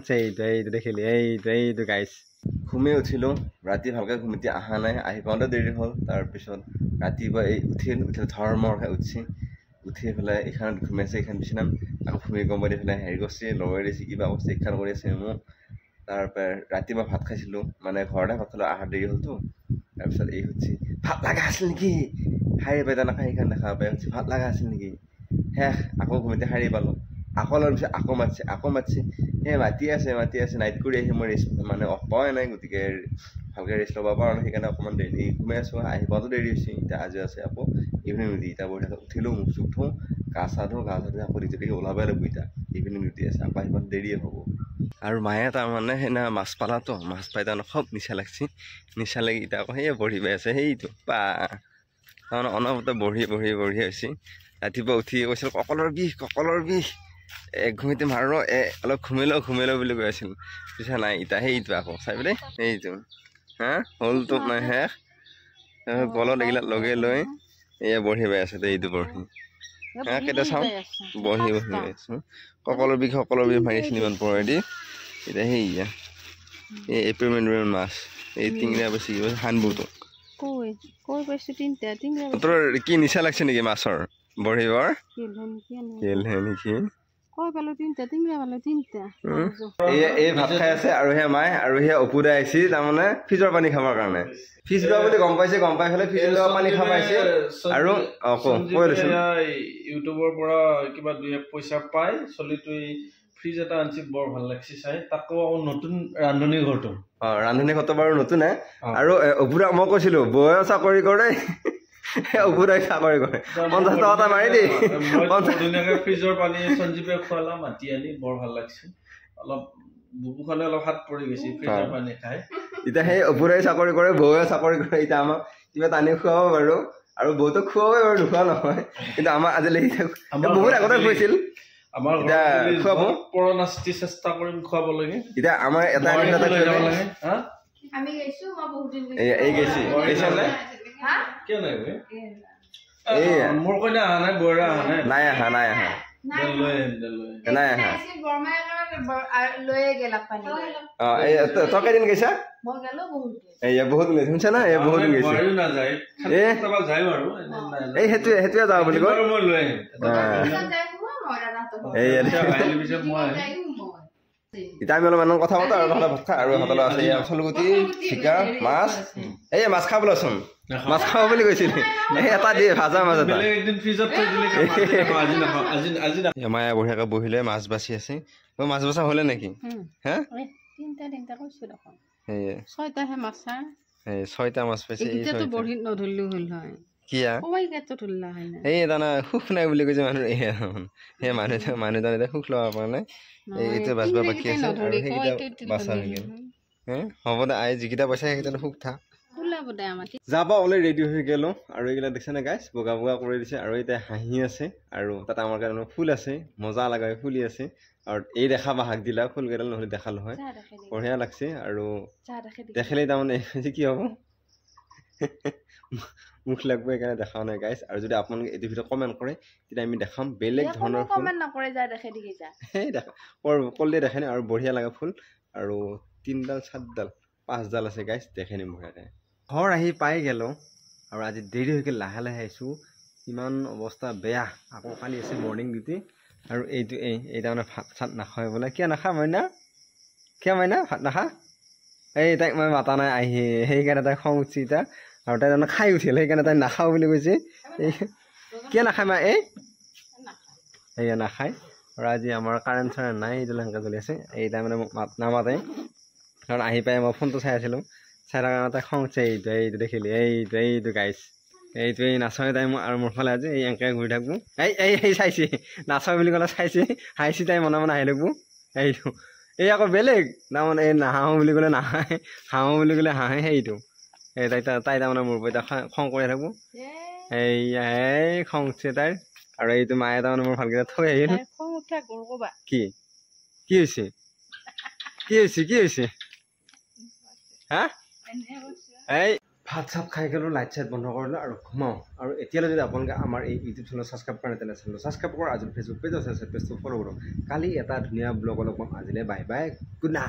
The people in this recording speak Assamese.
উঠছে এইটো দেখিলি এইটো গাইছ ঘুমে উঠিলো ৰাতি ভালকৈ ঘুমিতে অহা নাই আহি পাওঁতে দেৰি হ'ল তাৰপিছত ৰাতিপুৱা এই উঠিল ধৰ্মৰহে উঠছি উঠি পেলাই এইখনত ঘুমাইছে এইখন বিচনাত আকৌ ভূমিকম্প দি পেলাই হেৰি কৰিছে লগাই দিছে কিবা কৰিছে এইখন কৰি আছে মোক তাৰপৰা ৰাতিপুৱা ভাত খাইছিলোঁ মানে ঘৰতে ভাত খালোঁ আহাৰ দেৰি হ'লতো তাৰপিছত এই সুধছি ভাত লগা আছিল নেকি শাৰী পাই তেনেকৈ সেইখন দেখা পাই সুধছি ভাত লগা আছিল নেকি শেষ আকৌ ঘুমিতে শাৰী পালোঁ আকৌ লোৱাৰ পিছত আকৌ মাতিছে সেই মাতি আছে নাইট কৰি আহি মই ৰেষ্ট মানে পোৱাই নাই গতিকে ভালকৈ ৰেষ্ট ল'ব পৰা নাই সেইকাৰণে অকণমান দেৰি ঘুমাই আছোঁ আহি পাওঁতো দেৰি হৈছে এতিয়া আজি আছে আকৌ ইভিনিং ডিউটি এতিয়া বহি থাকোঁ উঠিলোঁ মুখ চুখ ধুওঁ গা চা ধুওঁ আকৌ ডিউটিলৈকে ওলাবই লাগিব এতিয়া ইভিনিং ডিউটি আছে আকৌ আহিব দেৰিয়ে হ'ব আৰু মায়ে তাৰমানে সেইদিনা মাছ পালাতো মাছ পাই তাৰমানে খুব নিচা লাগছি নিচা লাগি এতিয়া আকৌ সেয়ে বঢ়ি পাই আছে সেইটো পা তাৰমানে অনবৰতে বঢ়ি হৈছে ৰাতিপুৱা উঠি কৈছিল কঁকলৰ বিষ ঘুমিতে মাৰো অলপ ঘুমাই লওঁ বুলি কৈ আছিল পিছে নাই এতিয়া সেইটো আকৌ চাই পেলাই সেইটো হা হ'লতো নাই শেষ গলত এইগিলাক লগাই লৈ এয়া বঢ়ি পাই আছে এইটো বঢ়ি হা কেইটা চাওঁ বঢ়ি আছোঁ সকলৰ বিষ মাৰিছিল ইমান পৰেদি এতিয়া সেয়া এই এপ্ৰিল মাছ এই টিংৰা বেছি হানবোৰটো তোৰ কি নিচা লাগছে নেকি মাছৰ বঢ়িবৰ নেকি এই ভাত খাই আছে আৰু সেই মায়ে আৰু সেই অপুদা আহিছে তাৰমানে ফ্ৰিজৰ পানী খাবৰ কাৰণে ফ্ৰিজ লোৱা বুলি গম পাই পেলাই ফ্ৰিজ পানী খাব আহিছে আৰু ইউটিউবৰ পৰা কিবা 2 পইচা পাই চলিটো ফ্ৰিজ এটা আনছি বৰ ভাল লাগছি চাই তাকো নতুন ৰান্ধনী ঘৰটো বাৰু নতুনে আৰু অপুদা মই কৈছিলো বয় চাকৰি কৰে অপুদাই চাকৰি কৰে 50 টকা এটা মাৰি দেই ধুনীয়াকৈ ফ্ৰিজৰ পানী সঞ্জীৱে খোৱালা মাতি আনি বৰ ভাল লাগছে অলপ বুকুখনে অলপ হাত পৰি গৈছে ফ্ৰিজৰ পানী খাই এতিয়া সেই অপুদাই চাকৰি কৰে বৌয়ে চাকৰি কৰে এতিয়া আমাক কিবা টানি খুৱাব বাৰু আৰু বৌটোক খুৱাবই বাৰু নোখোৱা নহয় কিন্তু আমাৰ আজিলৈকে বহুত আগতে খুৱাইছিল আমাৰ খুৱাব পৰণাস্তি চেষ্টা কৰিম খুৱাব লাগে এতিয়া আমাৰ এটা আমি গৈছো মই বহুত দিন গৈছো কিয় নাই মোৰ কইনা অহা নাই বৌৰা অহা নাই আহা তই কেইদিন গৈছা বহুত দিন শুনছা না বহুত দিন গৈছে সেইটোৱে যাওঁ বুলি কয় এতিয়া আমি অলপ মানুহ কথা পাতো আৰু ভাত খা আৰু হাতলৈ আছে আচলগুটি জিকা মাছ এই মাছ খাবলৈচোন মাছ খাব বুলি কৈছিল এই এটা দিয়ে ভাজা মাছ এটা মায়ে বঢ়িয়াকৈ বহিলে মাছ বাচি আছে মাছ বচা হলে নেকি হা 6টা মাছ পাইছে এই দানা সুখ নাই বুলি কৈছে মানুহ সেই মানুহজনে সুখ ল'ব পৰা নাই এইটো বাচবা বাকী আছে আৰু সেইকেইটা বাচা হৈ গ'ল হ'ব দে আই যিকেইটা পইচা সেইকেইটা সুখ থাক যাব ওলাই ৰেডি হৈ গ'লো আৰু এইকেইটা দেখিছে নে গাইছ বগা কৰি দিছে আৰু এতিয়া হাঁহি আছে আৰু তাত আমাৰ কাৰণে ফুল আছে মজা লগা ফুলি আছে আৰু এই দেখা বা হাক দিলা ফুল কেইডাল নহ'লে দেখালো হয় বঢ়িয়া লাগছে আৰু দেখিলেই তাৰমানে কি হ'ব মুখ লাগব সেইকাৰণে দেখাও নাই গাইছ আৰু যদি আপোনালোকে এইটো ভিডিঅ' কমেণ্ট কৰে তেতিয়া আমি দেখাম বেলেগ ধৰণৰ কলে দেখে নে আৰু বঢ়িয়া লগা ফুল আৰু 3ডাল 7ডাল 5ডাল আছে গাইছ দেখে নিম বঢ়িয়াকৈ ঘৰ আহি পাই গ'লো আৰু আজি দেৰি হৈ গ'ল লাহে আহিছোঁ ইমান অৱস্থা বেয়া আকৌ কালি আছে মৰ্ণিং ডিউটি আৰু এইটো এই তাৰমানে ভাত চাত নাখায় বোলে কিয় নাখায় মইনা ভাত নাখা এই তাইক মই মাতা নাই আহি সেইকাৰণে তাই খং উঠছি এতিয়া আৰু তাই তাৰমানে খাই উঠিল সেইকাৰণে তাই নাখাওঁ বুলি কৈছে এই কিয় নাখায় মা সেয়া নাখায় আৰু আজি আমাৰ কাৰেণ্ট চাৰেণ্ট নাই এইটো সেনেকৈ চলি আছে এই তাই মানে মোক নামাতে কাৰণ আহি পাই মই ফোনটো চাই আছিলোঁ চাই থকা কাৰণে তাই খং উঠছে এইটো দেখিলি এইটো গাইছ এইটো এই নাচয় তাই মোক আৰু মোৰ ফালে আজি এই এনেকৈ ঘূৰি থাকোঁ এই চাইছে নাচয় বুলি ক'লে চাইছে হাঁহিছে তাই মনে আহি থাকোঁ এইটো এই আকৌ বেলেগ তাৰমানে এই নাহাঁহো বুলি ক'লে নাহাঁহে হাঁহো বুলি ক'লে হাঁহে সেইটো এই তাই তাৰমানে মোৰ এতিয়া খং কৰি থাকোঁ এই খং উঠছে তাইৰ আৰু এইটো মায়ে তাৰমানে মোৰ ভালকৈ থৈ আহিল কি হৈছে হা এই ভাত চাপ খাই গ'লোঁ লাইট চাইট বন্ধ কৰিলোঁ আৰু ঘুমাওঁ আৰু এতিয়ালৈ যদি আপোনালোকে আমাৰ এই ইউটিউব চেনেল ছাবস্ক্ৰাইব কৰা নাই তেনে চেনেল ছাবস্ক্ৰাইব কৰক আজি ফেচবুক পেজ আছে পেজটো ফ'ল' কৰক কালি এটা ধুনীয়া ব্লগ অলপ পাম আজিলৈ বাই বাই গুড নাইট